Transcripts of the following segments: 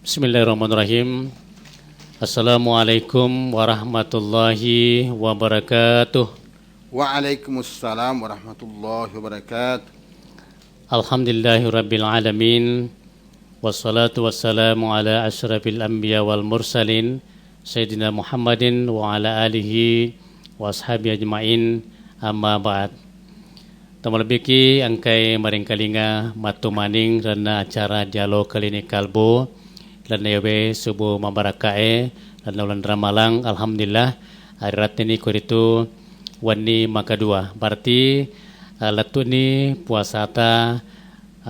Bismillahirrahmanirrahim. Assalamualaikum warahmatullahi wabarakatuh. Waalaikumsalam warahmatullahi wabarakatuh. Alhamdulillahirabbil alamin. Wassalatu wassalamu ala asyrafil anbiya wal mursalin Sayyidina Muhammadin wa ala alihi wa ashabi ajma'in. Amma ba'd. Tamalbiki angkai maringkalinga matumaning rana acara dialog klinik kalbo lan yawe subuh mabarakae lan ulan ramalang alhamdulillah harirat ini kuritu wani makadua berarti latuni puasata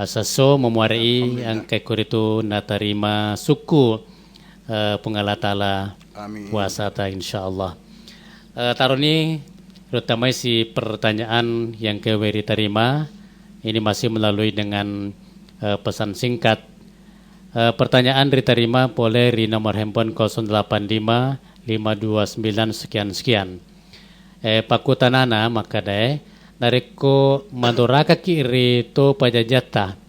saso memuarai angkai kuritu natarima suku pengalatala puasata insyaallah. Taruni terutama si pertanyaan yang keweri terima ini masih melalui dengan pesan singkat. Pertanyaan diterima boleh di nomor handphone 085 529 sekian. Pakutanana maka nareko madoraka kiri to pajajata.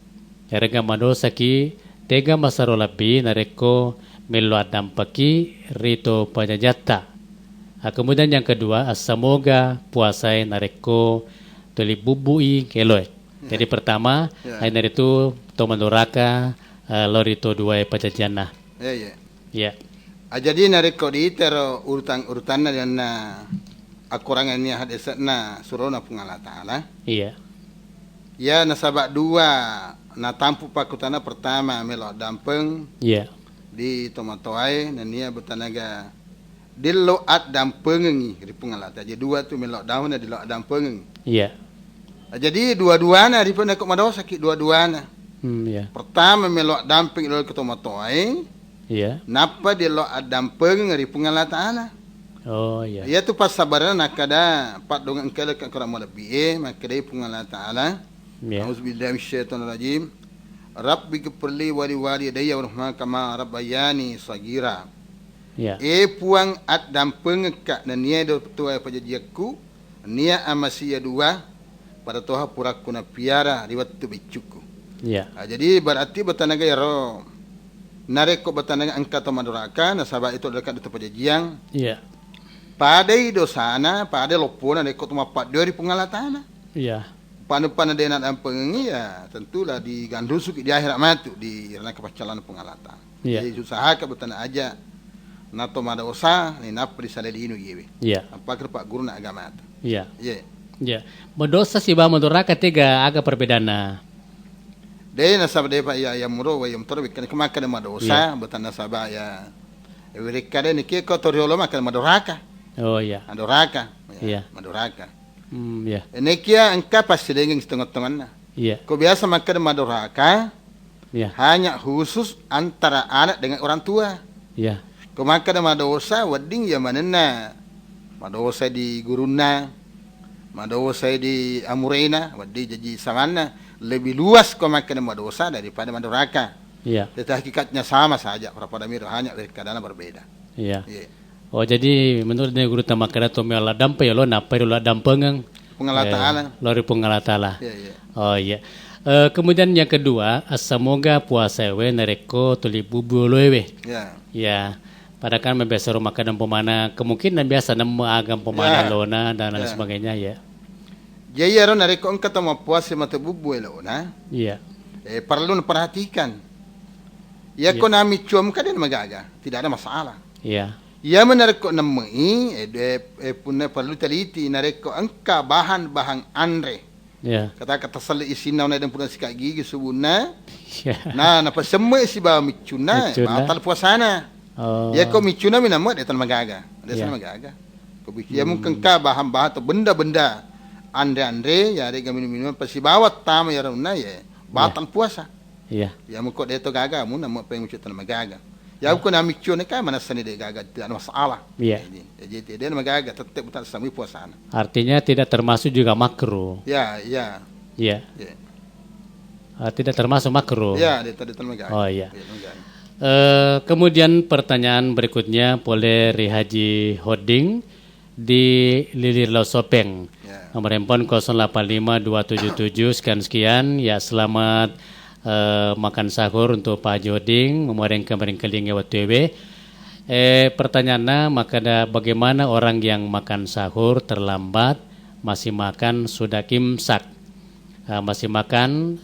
Erga madosa ki tega masaro labi nareko melo adampaki rito pajajata. Kemudian yang kedua asamoga puasai nareko tuli bubui keloy. Jadi pertama hari itu to madoraka lorito dua pajajana. Ya. Jadi nareko di tero urutan dan akurangannya hadisna surona pungala taala. Iya. Ya nasabak dua na tampu pakutana pertama melo dampeng. Iya. Di tomatoai dan nia bertanaga dillo at dampengi di pungala. Jadi dua tu melo daun di lo dampeng. Iya. Jadi dua-duana di pun aku madaw sakit dua-duana. Ya. Pertama melok damping lo ketomatoai. Iya. Napa dia lo damping ngari pengala taala. Oh iya. Ya tu pas sabaran nakada pat dengan kala ka kurang lebih maka dia pengala taala. Ya. Auzubillahi minasyaitonir rajim. Rabbi ghfirli wa li walidayya warhamhuma kama rabbayani sagira. Ya. Puang at damping ka na nia do tuai pajajiaku nia amasia dua pada toha puraku na piara riwat tu bicuku. Ya. Jadi berarti bertanaga ya ro nareko bertanaga angka to maduraka nasabah itu dekat itu pajajiang. Iya. Padai dosana, padai lopona neko tuma pat dari pengalatana. Iya. Pana dena dan pengi ya tentulah di gandusuk di akhirat matu di rana kepacalan pengalatan. Iya. Jadi usaha ka bertana aja nato madosa ni napa di salelinu yewe. Iya. Apa ke Pak Guru na agama ata. Iya. Ye. Ya. Mendosa si ba maduraka tiga agak perbedaan. Dai nasabah dai Pak ya muro wa yam torbi kan kemakan madosa betan nasabah ya wirikade ni ke ko toriolo makan madoraka. Oh iya. Madoraka. Iya. Madoraka. Ya. Ini kia engka pasti dengan setengah-setengahnya. Iya. Kau biasa makan madoraka Iya. hanya khusus antara anak dengan orang tua. Iya. Kau makan madosa wedding ya manena. Madosa di guruna. Madosa di amurena, wedding jadi samana. Lebih luas kau makan madosa daripada madoraka. Iya. Tetapi hakikatnya sama saja. Pada miro hanya keadaan berbeda. Iya. Yeah. Oh jadi menurut guru tamakara to me ala dampe lo napa lo dampengang Pengalatana. Lori pengalatala. Iya, iya. Oh iya. Kemudian yang kedua asamoga puasa we nareko tuli bubu loewe. Ya. Ya. Pada kan membiasa rumah kadang pemana kemungkinan biasa nemu agam pemana lona dan lain sebagainya ya. Jadi ya nareko engkau mau puasa mata bubu elona. Iya. Perlu perhatikan. Ya kau nami cium kadang magaga, tidak ada masalah. Iya. Ya menareko namai, punya perlu teliti nareko engka bahan andre. Iya. Kata sali isina na dan punya sikat gigi subuna. Iya. Nah, napa semua isi bawa micuna, batal puasana. Oh. Ya kau micuna minamut dia magaga, dia sana magaga. Kau ya mungkin ka bahan-bahan atau benda-benda andre ya ada minum-minum pasti bawa tamu ya runa ya batal puasa. Iya. Ya mungkin dia tu gaga, muna mau pengen muncul magaga. Ya aku nak mikir ni kan mana seni dia gaga tidak ada masalah. Iya. Jadi dia magaga tetap betul sami puasaan. Artinya tidak termasuk juga makruh. Ya. Iya. Ya. Tidak termasuk makruh. Ya, dia tadi magaga. Oh iya. Kemudian pertanyaan berikutnya boleh Haji Hoding di Lilir Losopeng. Nomor handphone 085277 sekian. Ya, selamat makan sahur untuk Pak Joding memoreng kemarin kelinge waktu pertanyaannya maka bagaimana orang yang makan sahur terlambat masih makan sudah imsak masih makan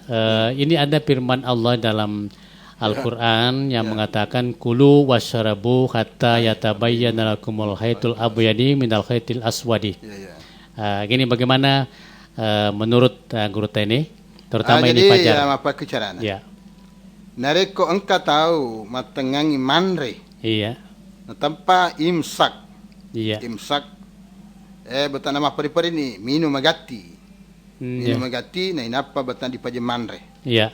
ini ada firman Allah dalam Al-Quran yang mengatakan kulu wasyarabu hatta yatabayyana lakumul khaitul abyadi minal khaitil aswadi. Gini bagaimana menurut guru ini terutama ini Fajar. Jadi apa kecaraan? Ya. Nareko engkau tahu matengangi manre. Iya. Tanpa imsak. Iya. Imsak betul nama pari-pari ni minum magati. Minum magati na inapa betul di paje manre. Iya.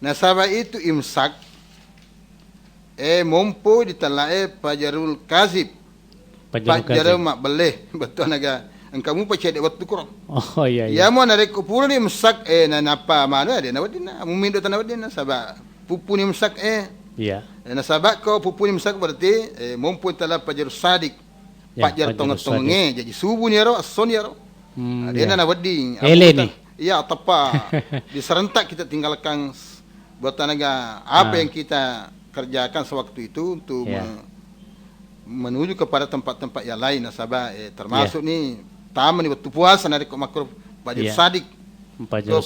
Nah sabab itu imsak mompo ditalae pajarul kazib. Pajarul mak beleh betul naga engkamu pacede waktu kurang. Oh iya. Ya mau narik kupul ni imsak na napa mana dia nawadina mumindo tanawadina sabab pupu ni imsak Iya. Na sabab ko pupu ni imsak berarti mompo tala pajarul sadik. Pajar tongeng jadi subuh ni ro son ya ro. Dia na nawading. Ele ni. Iya tepat. Diserentak kita tinggalkan buat tenaga apa yang kita kerjakan sewaktu itu untuk menuju kepada tempat-tempat yang lain nasabah termasuk nih taman nih waktu puasa narik makruh baju sadik baju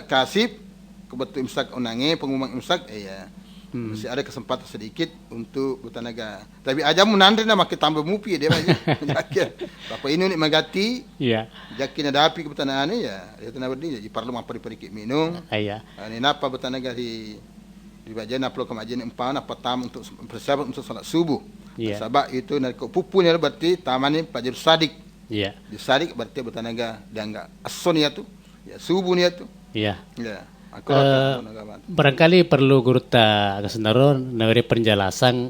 kasib kebetul imsak unange pengumuman imsak masih ada kesempatan sedikit untuk bertenaga tapi aja menandri nama kita tambah mupi dia banyak apa ini nih magati jakin ada api kebetanaan ya dia tenaga berdiri jadi perlu mampir-perikit minum ini napa bertenaga di bagian aplo kemajian empan apa tam untuk persiapan untuk salat subuh sebab itu nak pupunya berarti taman ini pajur sadik di sadik berarti bertenaga dia enggak ason ya tuh ya subuh ya tuh barangkali perlu guru ta kesenaron nari penjelasan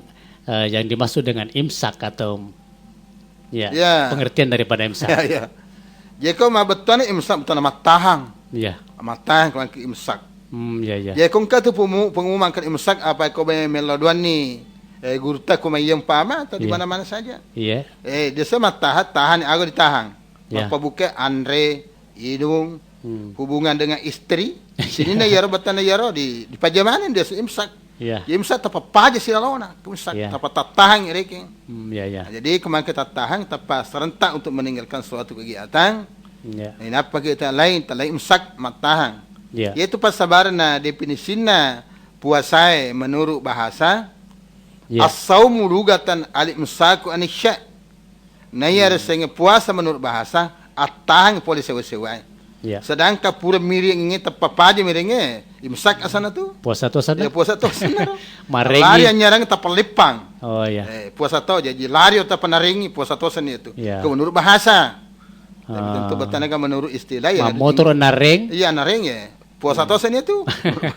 yang dimaksud dengan imsak atau pengertian daripada imsak. Jika mah betul imsak betul nama tahang. Matahang kalau ke imsak. Jika kau tu pengumuman ke imsak apa kau meloduan ni guru ta kau yang pama atau di mana-mana saja. Dia sama tahan aku ditahang. Apa bukan Andre hidung hubungan dengan istri sini na yaro batana yaro di pajamanan dia imsak imsak tapa paja silalona imsak tapa tatahang reking jadi kemarin kita tatahang tapa serentak untuk meninggalkan suatu kegiatan ini apa kita lain imsak matahang yaitu pasabaran na definisina puasa menurut bahasa as-saumu lugatan al-imsaku anisya na yaro sehingga puasa menurut bahasa atahang boleh sewa-sewa. Sedangkan pura miring ini tepapaja miringnya imsak asana tu. Puasa tu asana. Puasa tu asana. Marengi. Lari nyarang tapalipang. Oh iya. Puasa tu jadi lari atau penaringi puasa tu asana itu. Menurut bahasa. Tentu bertanaga menurut istilah ya. Motor naring. Iya naring ya. Puasa tu asana itu.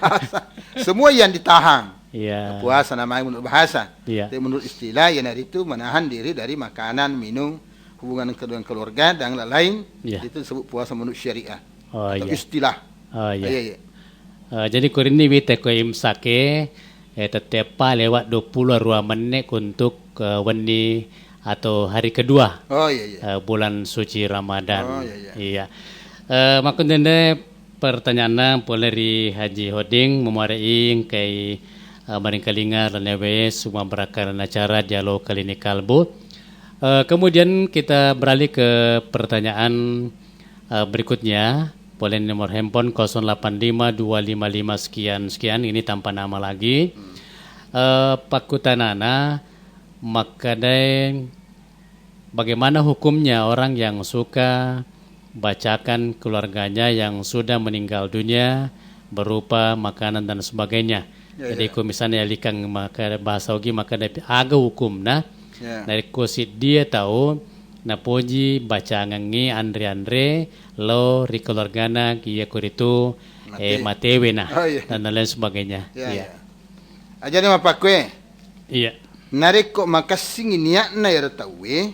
Bahasa. Semua yang ditahan. Puasa namanya menurut bahasa. Tapi menurut istilah yang dari itu menahan diri dari makanan, minum. Hubungan dengan keluarga dan lain-lain itu disebut puasa menurut syariah atau istilah. Jadi kurini wite ko imsake tetepa lewat 22 menit untuk wani atau hari kedua bulan suci Ramadan. Makundende pertanyaan poleri Haji Hoding memarai kai maring kalinga lanewe semua berakan acara dialog kali ini kalbu. Kemudian kita beralih ke pertanyaan berikutnya. Boleh nomor handphone 085255 sekian ini tanpa nama lagi. Pakutanana makadai bagaimana hukumnya orang yang suka bacakan keluarganya yang sudah meninggal dunia berupa makanan dan sebagainya. Jadi misalnya likang maka bahasa ogi maka ada hukum dari kosit dia tahu napoji baca ngangi Andre lo rikeluargana kia kuritu matewe dan lain sebagainya. Aja ni mapakwe. Nariko makasing niatna ya tahu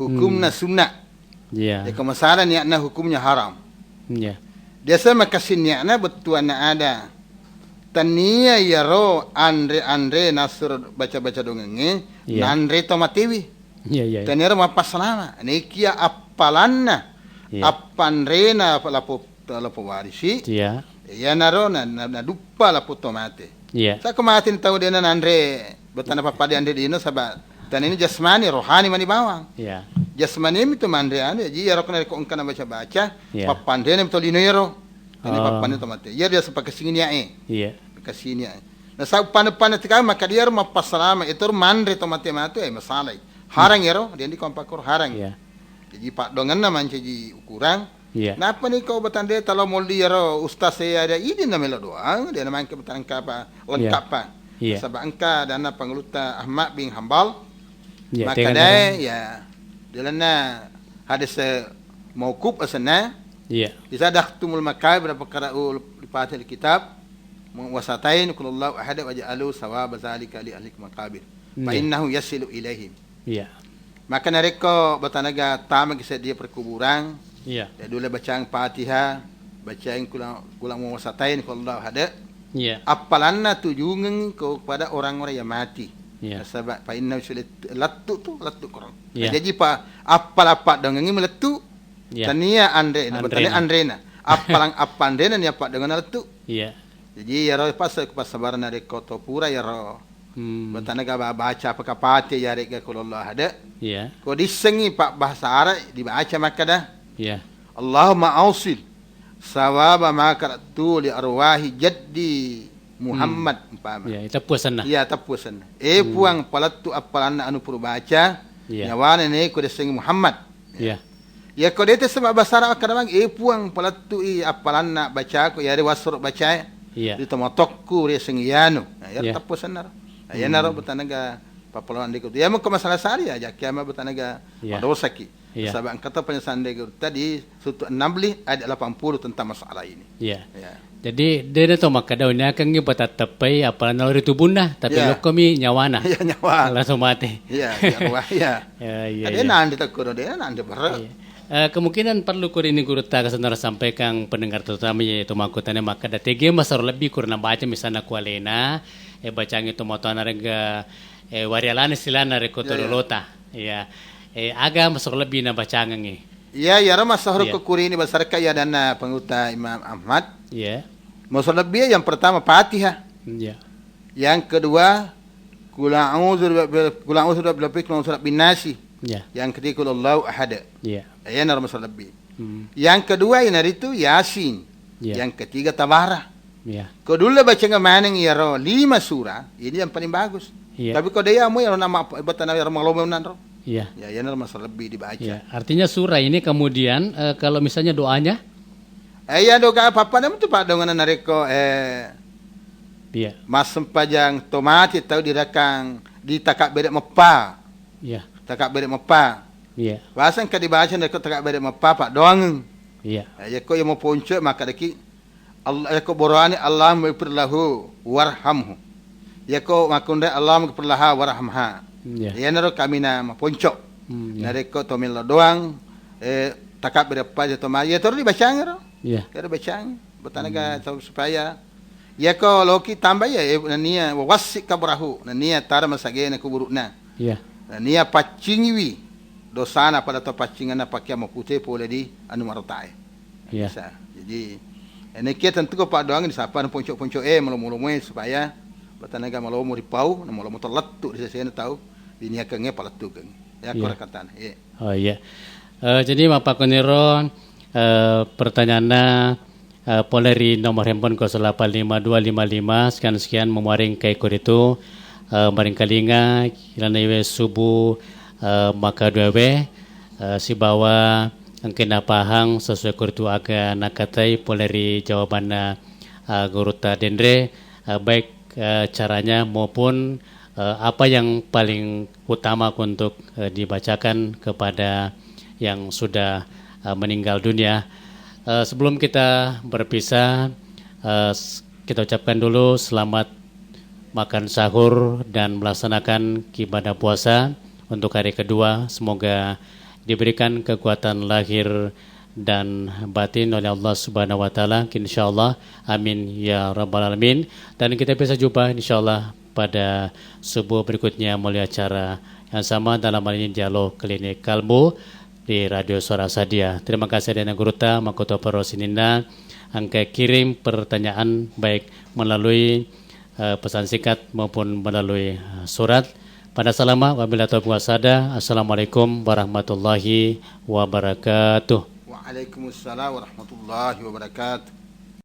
hukumna sunnah. Jika masalah niatna hukumnya haram. Dia sama kasih niatna betul ada. Tania yaro Andre nasur baca-baca dongengnya Andre to matewi tania ro mapasalama nikia appalanna appanrena lapo warisi Ya naro na dupa la puto mate. Iya. Sa kumatin tahu dia na Andre betana papadi Andre dino sabat. Dan ini jasmani rohani mani bawang. Iya. Jasmani itu mandre ane ji yaro kana ko ungkana baca-baca Iya. papande ne to lino yaro. Ini Oh. papande to mate. Ya dia sepakai singinya Iya. Kasinya. Na sa pan tika maka dia mapasalama itu mandre to mate masalah. Harang yaro dia di kompakur harang. Iya. Jadi pak dongan naman ji ukurang. Iya. Napa nih kau betande talo moldi yaro ustaz saya ada ini na melo doang dia naman ke betang kapa lengkap pa. Iya. Sabab angka dana pengluta Ahmad bin Hambal. Iya. Maka Dengan dai ya dilana hadis mauquf asana Iya. idza dakhtumul makabir faqra'u lifatil kitab wasatain kullallahu ahad wa ja'alu sawaba zalika li ahli makabir fa Iya. innahu yasilu ilaihim. Iya. Maka nareko batanaga tama kisah dia perkuburan Iya. ya dulu bacaan Fatihah bacain kulang wasatain kullallahu ahad Iya. apalanna tujungan kepada orang-orang yang mati. Iya. Sebab fa inna lattu kurang. Iya. Jadi pa apa dengan ini meletu. Iya. Tania andre, Andrena. Andrena. Apalang apa Andrena ni apa dengan letu. Iya. Jadi ya roh pas sabar dari koto pura ya roh. Hmm. Batanaga baca apa kapati ya rek kalau Allah ada. Iya. Ko disengi pak bahasa Arab dibaca maka dah. Iya. Allahumma ausil sawaba ma qara'tu li arwahi jaddi Muhammad umpama. Iya, itu puasan nah. Iya tapusan. Puang palatu apalan anu puru baca. Iya. Nyawana ne ko desengi Muhammad. Iya. Ya ko dete sebab bahasa Arab kadang puang palatu apalan na baca ko ya wasur baca. Iya. Di tomotokku desengi yanu. Ya Iya. tapusan nar. Ya naro betanaga papalawan dikut. Ya mo ko masalah sari aja kiama betanaga Iya. dosa ki. Iya. Sebab kata penyesalan tadi sutu 16 ayat 80 tentang masalah ini. Iya. Ya. Jadi dia tu maka daunnya kan ngi tapai apa naluri tubuhna tapi Ya. lo kami nyawana. Ya nyawa. Langsung mati. Iya, ya. Ya, iya. Ada nanti tak kuno dia nanti berat. Kemungkinan perlu kur ini guru tak kesenar sampaikan pendengar terutama yaitu makutannya maka datege masar lebih kurna baca misalnya kualena bacang itu motoana rega warialana silana rekotolota ya aga masar lebih na bacangan ni. Ya, ya ramah sahur Iya. kekuri ini besar kaya dana penguta Imam Ahmad. Ya. Maksud lebih yang pertama Fatihah. Ya. Yang kedua Qul a'udzu birabbil surat bin nasi. Ya. Yang ketiga Qul Allahu ahad. Ya. Ya nama maksud lebih. Hmm. Yang kedua yang hari itu Yasin. Ya. Yang ketiga Tabarah. Ya. Kau dulu baca ngemaneng ya roh 5 surah, ini yang paling bagus. Iya. Tapi kau dia mau ya nama batana ya malomenan roh. Ya. Ya, ya nama maksud lebih dibaca. Ya. Artinya surah ini kemudian kalau misalnya doanya Ya doga apa-apa nama tu pak dengan nareko ya. mas sempajang tomati tahu dirakang ditakak bedek mepa. Ya. Takak bedek mepa. Ya. Bahasan ka dibaca nareko takak bedek mepa pak doang. Ya. Ya ko yang mau ponco maka deki Allah ya ko borani Allah maghfir lahu warhamhu. Ya ko makunda Allah maghfir laha warhamha. Ya. Ya naro kami na ponco. Ya. Nareko tomil doang takak bedek pa tomati ya terus dibaca ngero. Ya. Kada bacaan betanaga supaya ya ko loki tambah ya nania wasik kabrahu nania tara masage na kuburuna Ya. nania pacingwi dosana pada to pacingana pakai mapute pole di anu martae Ya. bisa jadi ini kita tentu ko pak doang di sapa ponco-ponco mulu-mulu supaya betanaga malomo ripau na malomo terletu di sesena tahu dinia kenge paletu kenge ya Ya. korekatan ya Oh iya. Jadi Bapak Koniro pertanyaannya poleri nomor handphone 085255 sekian memuaring kai itu maring kalinga kilana iwe subuh maka duwe si bawa angkena pahang sesuai kuritu aga nakatai poleri jawabannya guruta dendre baik caranya maupun apa yang paling utama untuk dibacakan kepada yang sudah meninggal dunia. Sebelum kita berpisah, kita ucapkan dulu selamat makan sahur dan melaksanakan ibadah puasa untuk hari kedua. Semoga diberikan kekuatan lahir dan batin oleh Allah Subhanahu wa taala. Insyaallah. Amin ya rabbal alamin. Dan kita bisa jumpa insyaallah pada subuh berikutnya melalui acara yang sama dalam hal ini dialog klinik kalbu di Radio Suara Sadia. Terima kasih Dana Guruta, Makoto Parosininda, Angka kirim pertanyaan baik melalui pesan singkat maupun melalui surat. Pada salama wabillahi taufiq wasada. Assalamualaikum warahmatullahi wabarakatuh. Waalaikumsalam warahmatullahi wabarakatuh.